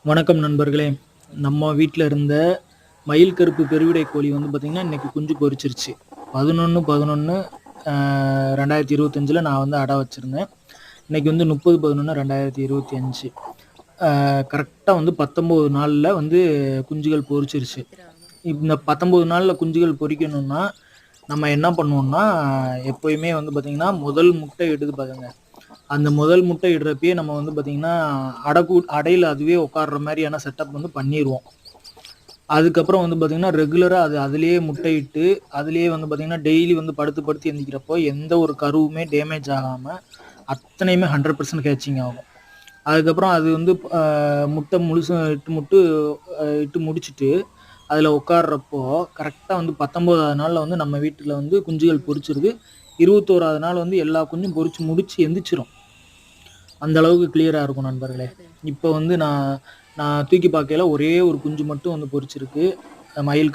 வணக்கம் நண்பர்களே. நம்ம வீட்ல இருந்த மயில் கருப்பு பெருவிடை கோழி வந்து பார்த்தீங்கன்னா, இன்னைக்கு குஞ்சு பொரிச்சிருச்சு. 11/11 2025ல நான் வந்து அடை வச்சிருந்தேன். இன்னைக்கு வந்து 30/11/2025 கரெக்ட்டா வந்து 19 நாள்ல வந்து குஞ்சுகள் பொரிச்சிருச்சு. இந்த 19 நாள்ல குஞ்சுகள் பொரிக்கணும்னா, நம்ம என்ன பண்ணுவோம்னா, எப்பயுமே வந்து பார்த்தீங்கன்னா, முதல் முட்டை இடுது பாருங்க. அந்த முதல் முட்டை இடுறப்பயே நம்ம வந்து பார்த்தீங்கன்னா, அடையில அதுவே உட்கார்ற மாரியான செட்டப் வந்து பண்ணிருவோம். அதுக்கப்புறம் வந்து பார்த்தீங்கன்னா, ரெகுலரா அது அதிலேயே முட்டையிட்டு, அதிலேயே வந்து பார்த்தீங்கன்னா, டெய்லி வந்து படுத்து படுத்து எந்திக்கிறப்போ, எந்த ஒரு கருவுமே டேமேஜ் ஆகாம, அத்தனையுமே 100% கேட்சிங் ஆகும். அதுக்கப்புறம் அது வந்து முட்டை முழுசா இட்டு முடிச்சுட்டு, அதில உட்கார்றப்போ, கரெக்ட்டா வந்து 19வது நாள்ல வந்து நம்ம வீட்ல வந்து குஞ்சுகள் பொரிச்சிருது. 21வது நாள் வந்து எல்லா குஞ்சும் பொரிச்சு முடிச்சு எந்திரிச்சிரும். அந்த அளவுக்கு கிளியரா இருக்கும் நண்பர்களே. இப்ப வந்து நான் நான் தூக்கி பார்க்கையில ஒரே ஒரு குஞ்சு மட்டும் வந்து பொரிச்சிருக்கு. மயில்